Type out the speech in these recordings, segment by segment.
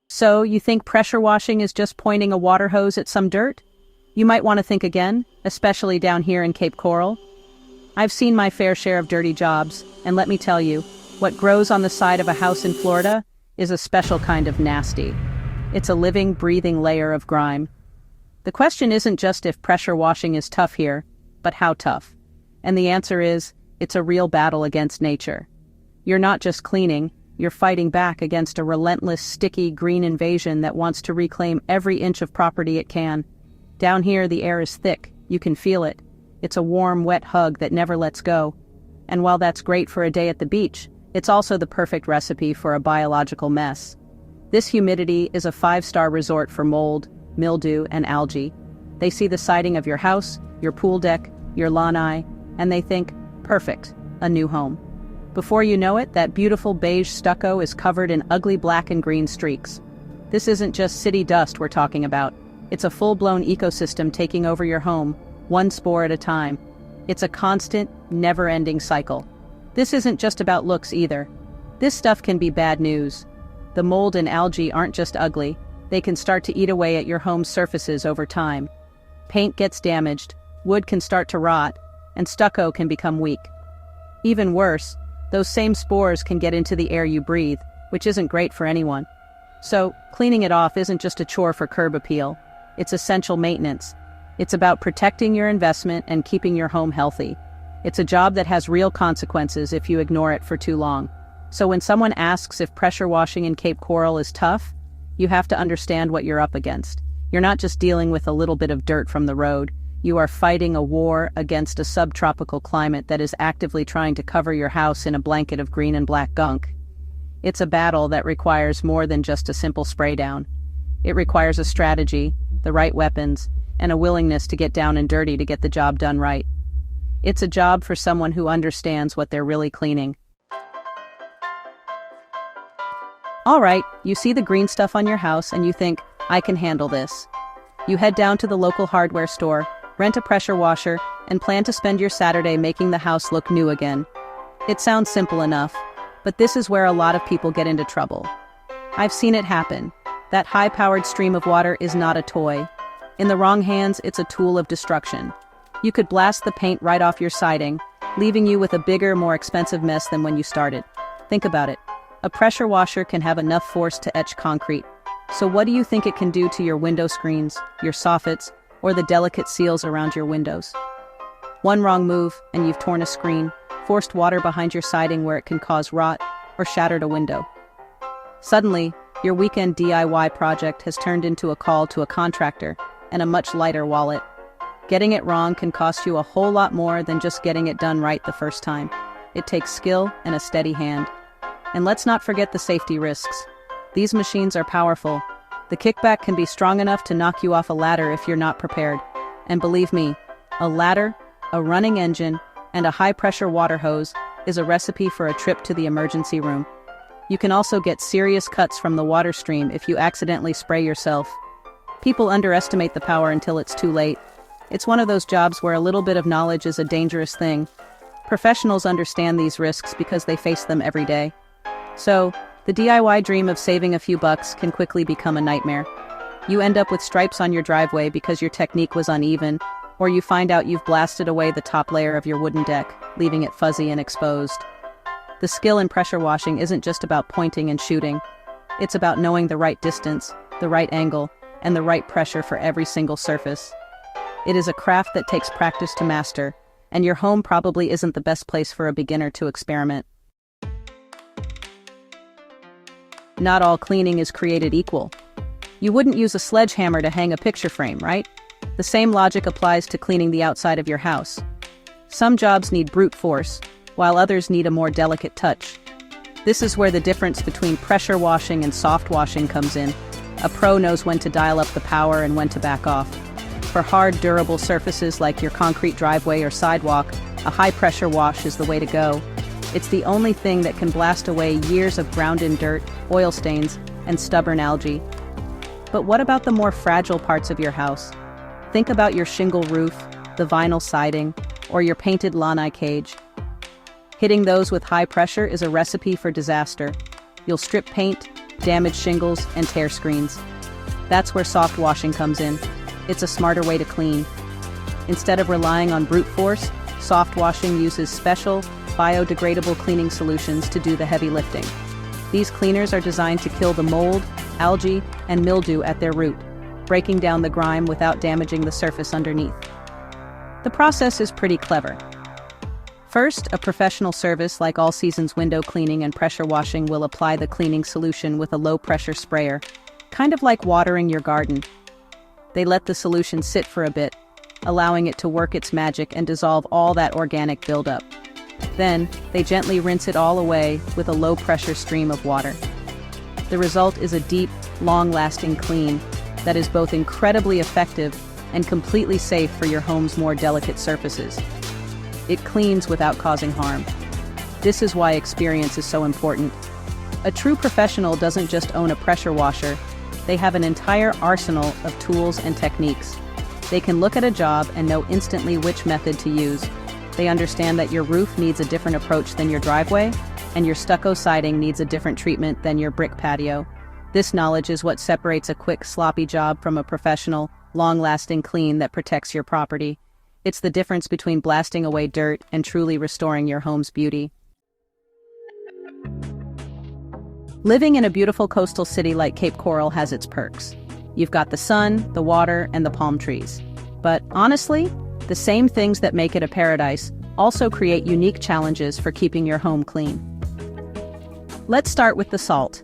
So, you think pressure washing is just pointing a water hose at some dirt? You might want to think again, especially down here in Cape Coral. I've seen my fair share of dirty jobs, and let me tell you, what grows on the side of a house in Florida is a special kind of nasty. It's a living, breathing layer of grime. The question isn't just if pressure washing is tough here, but how tough. And the answer is, it's a real battle against nature. You're not just cleaning, you're fighting back against a relentless, sticky, green invasion that wants to reclaim every inch of property it can. Down here, the air is thick. You can feel it. It's a warm, wet hug that never lets go. And while that's great for a day at the beach, it's also the perfect recipe for a biological mess. This humidity is a 5-star resort for mold, mildew, and algae. They see the siding of your house, your pool deck, your lanai, and they think, perfect, a new home. Before you know it, that beautiful beige stucco is covered in ugly black and green streaks. This isn't just city dust we're talking about. It's a full-blown ecosystem taking over your home, one spore at a time. It's a constant, never-ending cycle. This isn't just about looks either. This stuff can be bad news. The mold and algae aren't just ugly. They can start to eat away at your home's surfaces over time. Paint gets damaged, wood can start to rot, and stucco can become weak. Even worse, those same spores can get into the air you breathe, which isn't great for anyone. So, cleaning it off isn't just a chore for curb appeal. It's essential maintenance. It's about protecting your investment and keeping your home healthy. It's a job that has real consequences if you ignore it for too long. So when someone asks if pressure washing in Cape Coral is tough, you have to understand what you're up against. You're not just dealing with a little bit of dirt from the road. You are fighting a war against a subtropical climate that is actively trying to cover your house in a blanket of green and black gunk. It's a battle that requires more than just a simple spray down. It requires a strategy, the right weapons, and a willingness to get down and dirty to get the job done right. It's a job for someone who understands what they're really cleaning. All right, you see the green stuff on your house and you think, I can handle this. You head down to the local hardware store, rent a pressure washer, and plan to spend your Saturday making the house look new again. It sounds simple enough, but this is where a lot of people get into trouble. I've seen it happen. That high-powered stream of water is not a toy. In the wrong hands, it's a tool of destruction. You could blast the paint right off your siding, leaving you with a bigger, more expensive mess than when you started. Think about it. A pressure washer can have enough force to etch concrete. So what do you think it can do to your window screens, your soffits, or the delicate seals around your windows? One wrong move, and you've torn a screen, forced water behind your siding where it can cause rot, or shattered a window. Suddenly, your weekend DIY project has turned into a call to a contractor and a much lighter wallet. Getting it wrong can cost you a whole lot more than just getting it done right the first time. It takes skill and a steady hand. And let's not forget the safety risks. These machines are powerful. The kickback can be strong enough to knock you off a ladder if you're not prepared. And believe me, a ladder, a running engine, and a high-pressure water hose is a recipe for a trip to the emergency room. You can also get serious cuts from the water stream if you accidentally spray yourself. People underestimate the power until it's too late. It's one of those jobs where a little bit of knowledge is a dangerous thing. Professionals understand these risks because they face them every day. So, the DIY dream of saving a few bucks can quickly become a nightmare. You end up with stripes on your driveway because your technique was uneven, or you find out you've blasted away the top layer of your wooden deck, leaving it fuzzy and exposed. The skill in pressure washing isn't just about pointing and shooting. It's about knowing the right distance, the right angle, and the right pressure for every single surface. It is a craft that takes practice to master, and your home probably isn't the best place for a beginner to experiment. Not all cleaning is created equal. You wouldn't use a sledgehammer to hang a picture frame, right? The same logic applies to cleaning the outside of your house. Some jobs need brute force, while others need a more delicate touch. This is where the difference between pressure washing and soft washing comes in. A pro knows when to dial up the power and when to back off. For hard, durable surfaces like your concrete driveway or sidewalk, a high-pressure wash is the way to go. It's the only thing that can blast away years of ground-in dirt, oil stains, and stubborn algae. But what about the more fragile parts of your house? Think about your shingle roof, the vinyl siding, or your painted lanai cage. Hitting those with high pressure is a recipe for disaster. You'll strip paint, damaged shingles, and tear screens. That's where soft washing comes in. It's a smarter way to clean. Instead of relying on brute force, soft washing uses special, biodegradable cleaning solutions to do the heavy lifting. These cleaners are designed to kill the mold, algae, and mildew at their root, breaking down the grime without damaging the surface underneath. The process is pretty clever. First, a professional service like All Seasons Window Cleaning and Pressure Washing will apply the cleaning solution with a low-pressure sprayer, kind of like watering your garden. They let the solution sit for a bit, allowing it to work its magic and dissolve all that organic buildup. Then, they gently rinse it all away with a low-pressure stream of water. The result is a deep, long-lasting clean that is both incredibly effective and completely safe for your home's more delicate surfaces. It cleans without causing harm. This is why experience is so important. A true professional doesn't just own a pressure washer, they have an entire arsenal of tools and techniques. They can look at a job and know instantly which method to use. They understand that your roof needs a different approach than your driveway, and your stucco siding needs a different treatment than your brick patio. This knowledge is what separates a quick, sloppy job from a professional, long-lasting clean that protects your property. It's the difference between blasting away dirt and truly restoring your home's beauty. Living in a beautiful coastal city like Cape Coral has its perks. You've got the sun, the water, and the palm trees. But honestly, the same things that make it a paradise also create unique challenges for keeping your home clean. Let's start with the salt.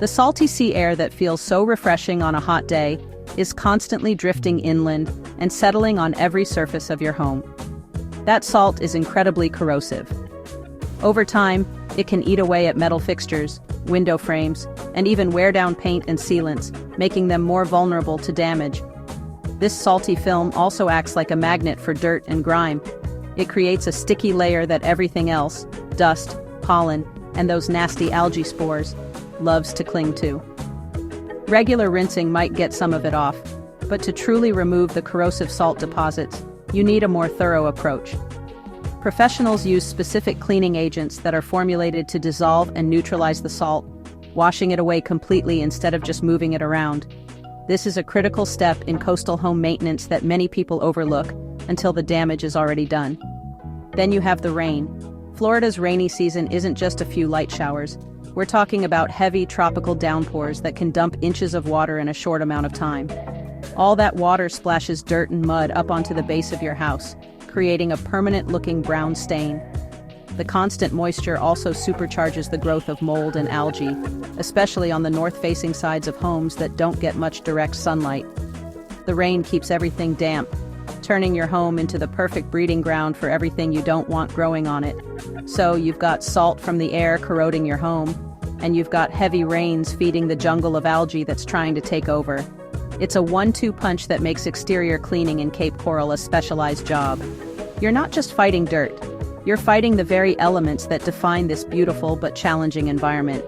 The salty sea air that feels so refreshing on a hot day is constantly drifting inland and settling on every surface of your home. That salt is incredibly corrosive. Over time, it can eat away at metal fixtures, window frames, and even wear down paint and sealants, making them more vulnerable to damage. This salty film also acts like a magnet for dirt and grime. It creates a sticky layer that everything else, dust, pollen, and those nasty algae spores, loves to cling to. Regular rinsing might get some of it off, but to truly remove the corrosive salt deposits, you need a more thorough approach. Professionals use specific cleaning agents that are formulated to dissolve and neutralize the salt, washing it away completely instead of just moving it around. This is a critical step in coastal home maintenance that many people overlook until the damage is already done. Then you have the rain. Florida's rainy season isn't just a few light showers. We're talking about heavy tropical downpours that can dump inches of water in a short amount of time. All that water splashes dirt and mud up onto the base of your house, creating a permanent-looking brown stain. The constant moisture also supercharges the growth of mold and algae, especially on the north-facing sides of homes that don't get much direct sunlight. The rain keeps everything damp, turning your home into the perfect breeding ground for everything you don't want growing on it. So you've got salt from the air corroding your home, and you've got heavy rains feeding the jungle of algae that's trying to take over. It's a 1-2 punch that makes exterior cleaning in Cape Coral a specialized job. You're not just fighting dirt, you're fighting the very elements that define this beautiful but challenging environment.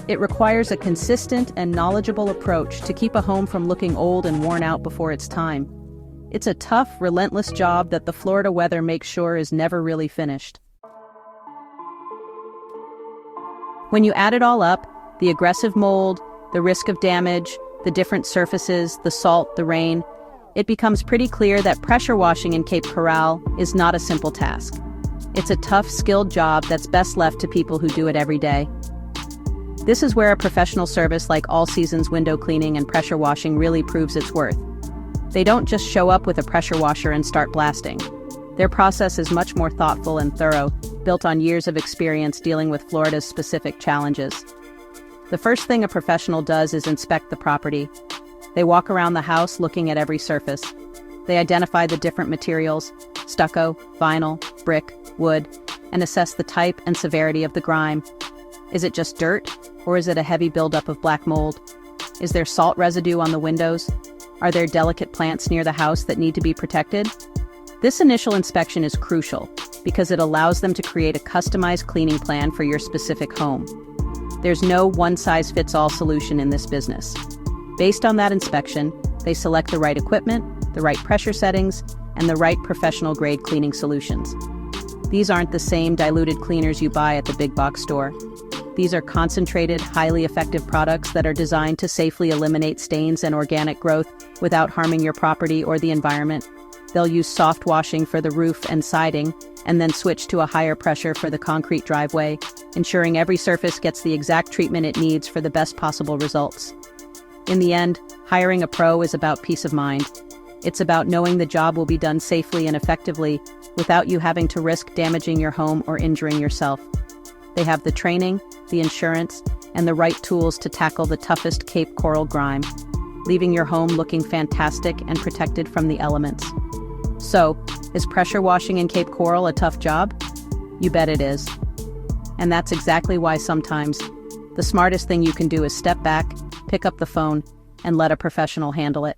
It requires a consistent and knowledgeable approach to keep a home from looking old and worn out before its time. It's a tough, relentless job that the Florida weather makes sure is never really finished. When you add it all up, the aggressive mold, the risk of damage, the different surfaces, the salt, the rain, it becomes pretty clear that pressure washing in Cape Coral is not a simple task. It's a tough, skilled job that's best left to people who do it every day. This is where a professional service like All Seasons Window Cleaning and Pressure Washing really proves its worth. They don't just show up with a pressure washer and start blasting. Their process is much more thoughtful and thorough, built on years of experience dealing with Florida's specific challenges. The first thing a professional does is inspect the property. They walk around the house looking at every surface. They identify the different materials, stucco, vinyl, brick, wood, and assess the type and severity of the grime. Is it just dirt, or is it a heavy buildup of black mold? Is there salt residue on the windows? Are there delicate plants near the house that need to be protected? This initial inspection is crucial because it allows them to create a customized cleaning plan for your specific home. There's no one-size-fits-all solution in this business. Based on that inspection, they select the right equipment, the right pressure settings, and the right professional-grade cleaning solutions. These aren't the same diluted cleaners you buy at the big box store. These are concentrated, highly effective products that are designed to safely eliminate stains and organic growth without harming your property or the environment. They'll use soft washing for the roof and siding, and then switch to a higher pressure for the concrete driveway, ensuring every surface gets the exact treatment it needs for the best possible results. In the end, hiring a pro is about peace of mind. It's about knowing the job will be done safely and effectively without you having to risk damaging your home or injuring yourself. They have the training, the insurance, and the right tools to tackle the toughest Cape Coral grime, leaving your home looking fantastic and protected from the elements. So, is pressure washing in Cape Coral a tough job? You bet it is. And that's exactly why sometimes the smartest thing you can do is step back, pick up the phone, and let a professional handle it.